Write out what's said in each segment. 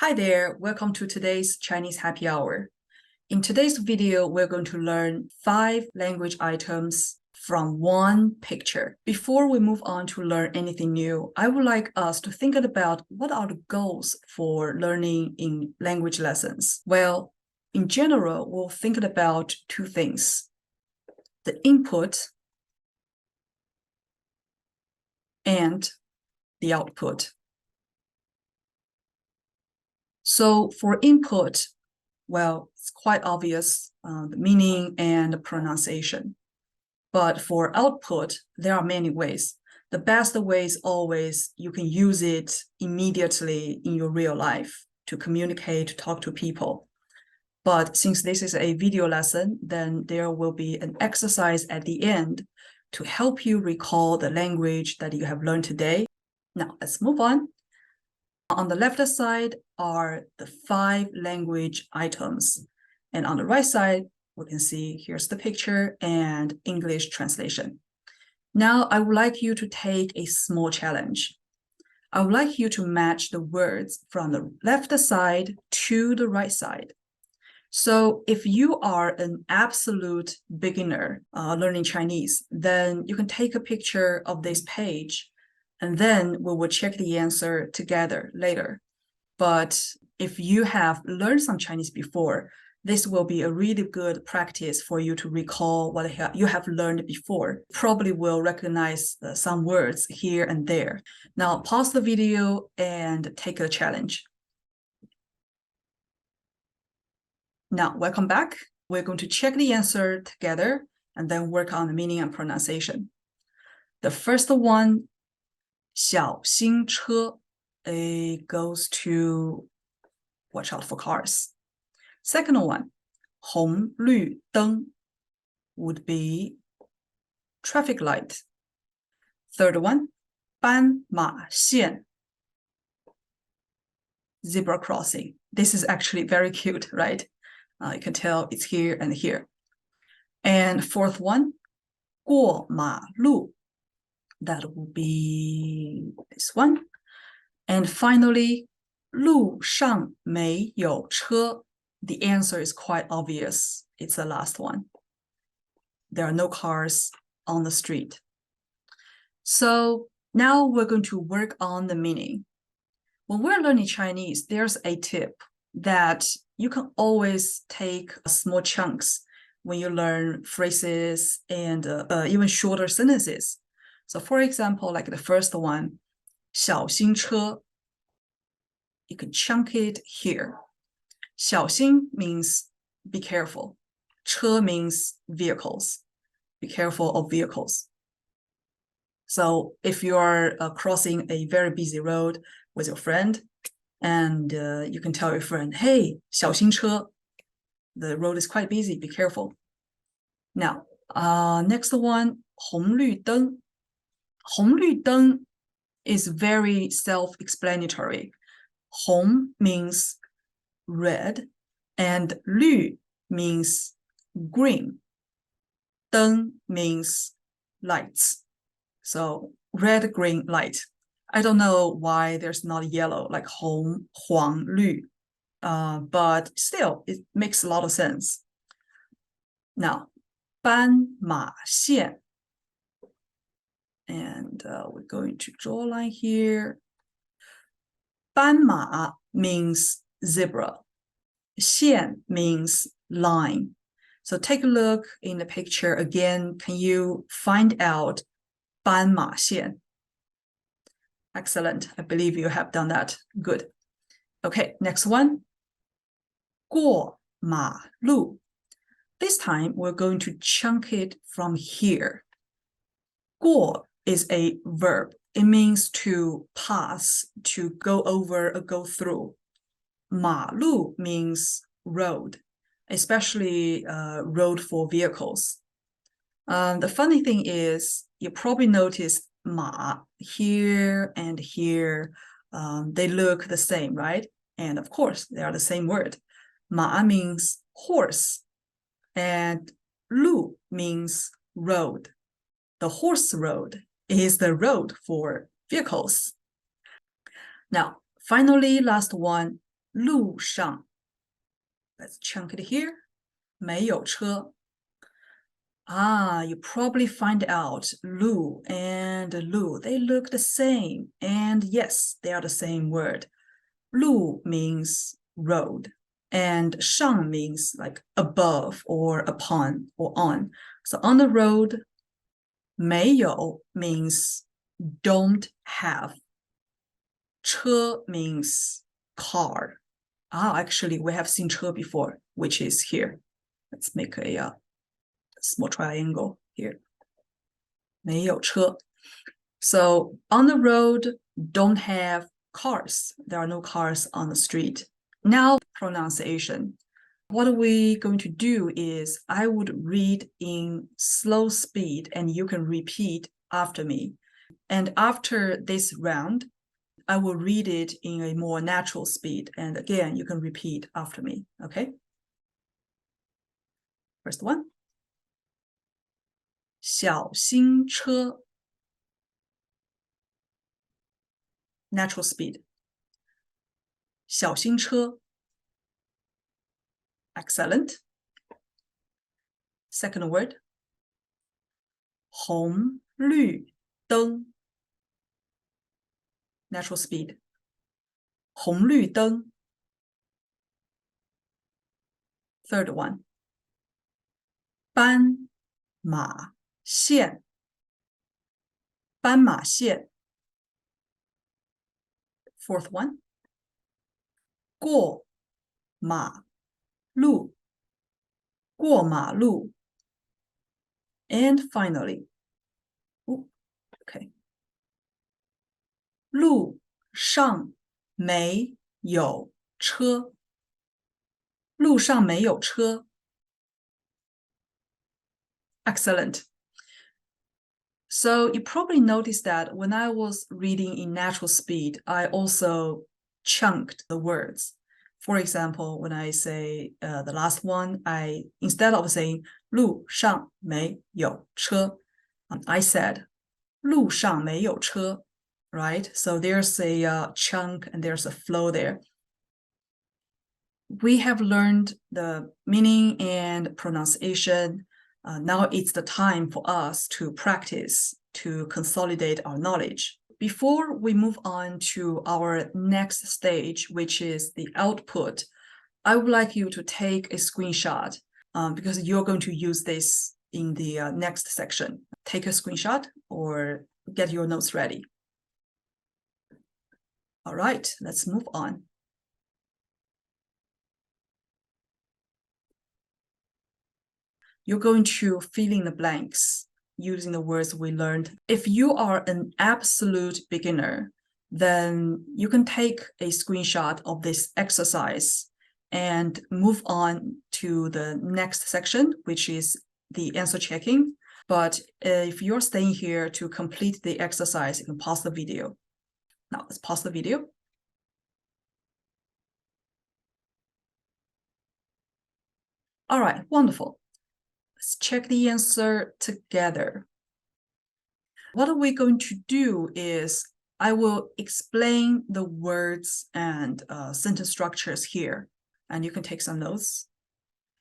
Hi there, welcome to today's Chinese Happy Hour. In today's video, we're going to learn 5 language items from one picture. Before we move on to learn anything new, I would like us to think about what are the goals for learning in language lessons. Well, in general, we'll think about 2 things: the input and the output. So for input, well, it's quite obvious, the meaning and the pronunciation. But for output, there are many ways. The best way is always you can use it immediately in your real life to communicate, to talk to people. But since this is a video lesson, then there will be an exercise at the end to help you recall the language that you have learned today. Now, let's move on. On the left side are the 5 language items. And on the right side, we can see here's the picture and English translation. Now, I would like you to take a small challenge. I would like you to match the words from the left side to the right side. So if you are an absolute beginner learning Chinese, then you can take a picture of this page, and then we will check the answer together later. But if you have learned some Chinese before, this will be a really good practice for you to recall what you have learned before. Probably will recognize some words here and there. Now pause the video and take the challenge. Now, welcome back. We're going to check the answer together and then work on the meaning and pronunciation. The first one, 小心车, it goes to watch out for cars. Second one, 红绿灯 would be traffic light. Third one, 斑马线, zebra crossing. This is actually very cute, right? You can tell it's here and here. And fourth one, 过马路. That will be this one. And finally, 路上没有车. The answer is quite obvious. It's the last one. There are no cars on the street. So now we're going to work on the meaning. When we're learning Chinese, there's a tip that you can always take small chunks when you learn phrases and even shorter sentences. So for example, like the first one, 小心车, you can chunk it here. 小心 means be careful. 车 means vehicles. Be careful of vehicles. So if you are crossing a very busy road with your friend, and you can tell your friend, hey, 小心车, the road is quite busy, be careful. Now, next one, 红绿灯. 红绿灯 is very self-explanatory. 红 means red, and 绿 means green. 灯 means lights. So red, green, light. I don't know why there's not yellow, like 红, 黄, 绿. But still, it makes a lot of sense. Now, 斑马线. And we're going to draw a line here. 斑马 means zebra. 线 means line. So take a look in the picture again. Can you find out 斑马线? Excellent. I believe you have done that. Good. Okay, next one. 过马路. This time we're going to chunk it from here. 过 is a verb. It means to pass, to go over or go through. 马路 means road, especially road for vehicles. The funny thing is, you probably noticed 马 here and here. They look the same, right? And of course, they are the same word. 马 means horse, and 路 means road. The horse road is the road for vehicles. Now, finally, last one, 路上 let's chunk it here 没有车 you probably find out Lu and Lu, they look the same. And yes, they are the same word. Lu means road, and shang means like above or upon or on. So on the road, 没有 means don't have. 车 means car. Actually, we have seen 车 before, which is here. Let's make a small triangle here. 没有车. So on the road, don't have cars. There are no cars on the street. Now, pronunciation. What we're going to do is I would read in slow speed and you can repeat after me. And after this round, I will read it in a more natural speed. And again, you can repeat after me, okay? First one. 小心车 natural speed. 小心车 excellent. Second word. 红绿灯 natural speed. 红绿灯 Third one. 斑马线斑马线 Fourth one. 过马路过马路 And finally, okay. 路上没有车路上没有车 Excellent. So you probably noticed that when I was reading in natural speed, I also chunked the words. For example, when I say the last one, instead of saying 路上没有车, I said 路上没有车, right? So there's a chunk and there's a flow there. We have learned the meaning and pronunciation. Now it's the time for us to practice, to consolidate our knowledge. Before we move on to our next stage, which is the output, I would like you to take a screenshot because you're going to use this in the next section. Take a screenshot or get your notes ready. All right, let's move on. You're going to fill in the blanks using the words we learned. If you are an absolute beginner, then you can take a screenshot of this exercise and move on to the next section, which is the answer checking. But if you're staying here to complete the exercise, you can pause the video. Now let's pause the video. All right, wonderful. Let's check the answer together. What we're going to do is I will explain the words and sentence structures here, and you can take some notes.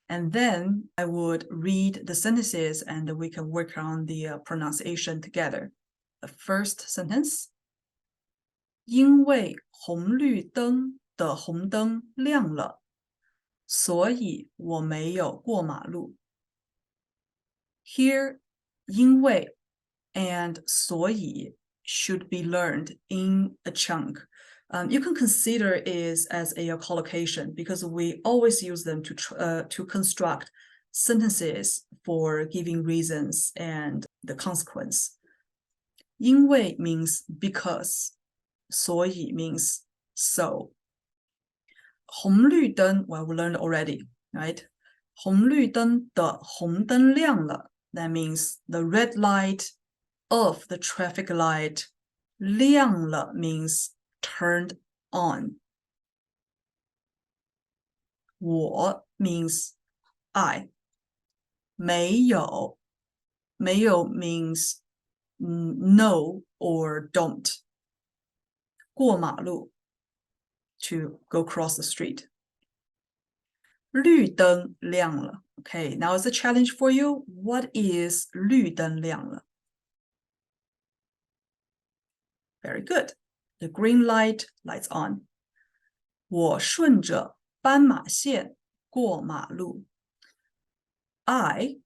And then I would read the sentences and we can work on the pronunciation together. The first sentence. 因为红绿灯的红灯亮了，所以我没有过马路。Here, 因为 and 所以 should be learned in a chunk. You can consider it as a collocation because we always use them to construct sentences for giving reasons and the consequence. 因为 means because, 所以 means so. 红绿灯, well, we learned already, right? 红绿灯的红灯亮了. That means the red light of the traffic light. 亮了 means turned on. 我 means I. 没有 means no or don't. 过马路 to go cross the street. 绿灯亮了. Okay, now it's a challenge for you. What is 绿灯亮了? Very good. The green light lights on. 我顺着斑马线过马路. I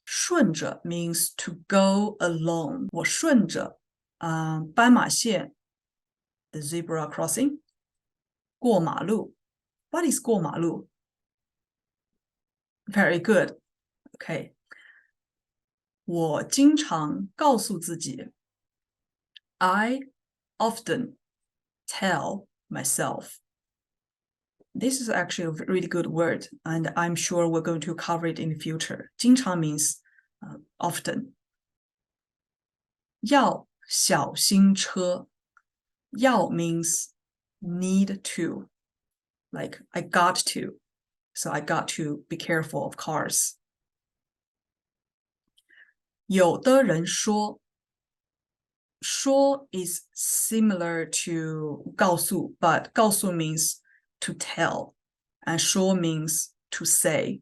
顺着 means to go along. 我顺着斑马线 the zebra crossing 过马路. What is 过马路? Very good. Okay. 我经常告诉自己 I often tell myself. This is actually a really good word, and I'm sure we're going to cover it in the future. 经常 means often. 要小心车. 要 means need to. Like I got to. So I got to be careful of cars. 有的人说is similar to 告诉, but 告诉 means to tell, and 说 means to say.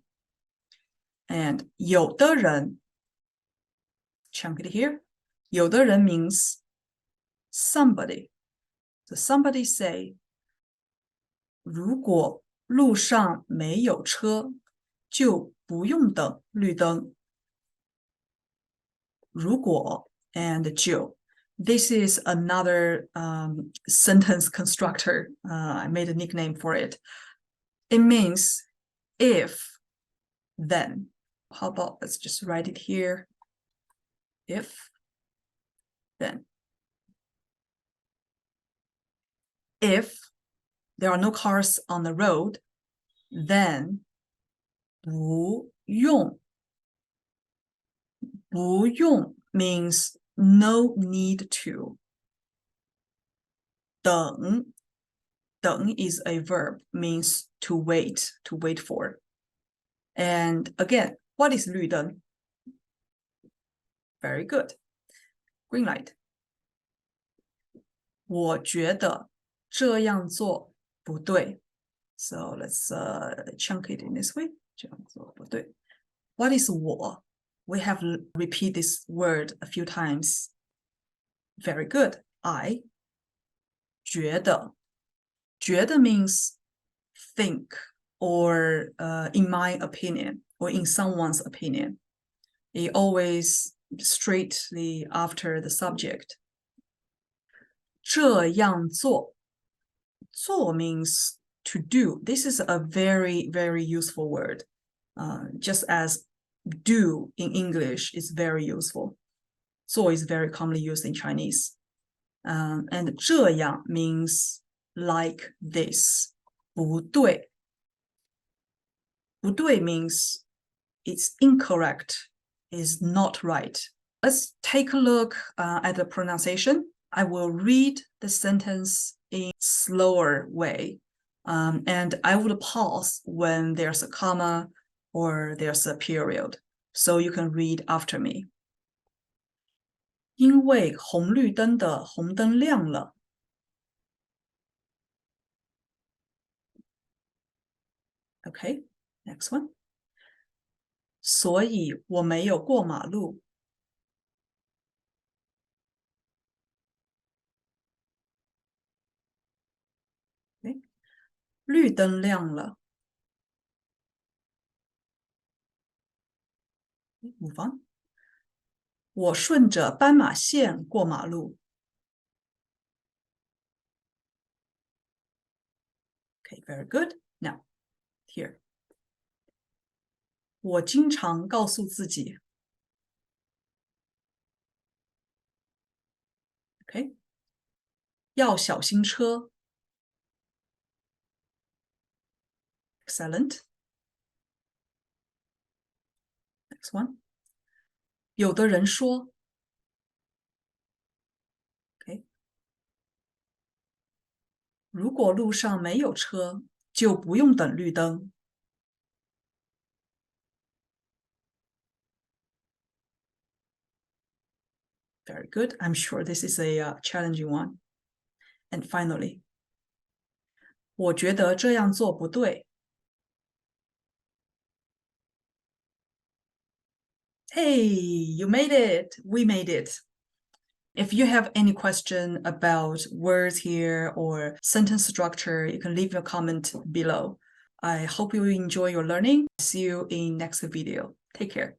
And 有的人 chunk it here. 有的人 means somebody. So somebody say, 如果路上没有车，就不用等绿灯。如果 and 就 This is another sentence constructor. I made a nickname for it. It means if, then. How about let's just write it here. If, then. If there are no cars on the road, then 不用. 不用 means no need to. 等 is a verb, means to wait for. And again, what is 绿灯? Very good. Green light. 我觉得这样做不对. So let's chunk it in this way. 这样做不对. What is 我? We have repeat this word a few times. Very good. I 觉得. 觉得 means think or in my opinion or in someone's opinion. It always straightly after the subject. 这样做. 做 means to do. This is a very, very useful word. Just as do in English is very useful. 做 is very commonly used in Chinese. And 这样 means like this. 不对. 不对 means it's incorrect, is not right. Let's take a look at the pronunciation. I will read the sentence in slower way. And I would pause when there's a comma or there's a period. So you can read after me. 因为红绿灯的红灯亮了. Okay, next one. 所以我没有过马路. Okay. 绿灯亮了. Okay, move on. 我顺着斑马线过马路. Okay, very good. Now, here. 我经常告诉自己. Okay. 要小心车. Excellent. Next one. 有的人说. Okay. 如果路上没有车，就不用等绿灯. Very good. I'm sure this is a challenging one. And finally, 我觉得这样做不对。Hey, you made it. We made it. If you have any question about words here or sentence structure, you can leave a comment below. I hope you enjoy your learning. See you in next video. Take care.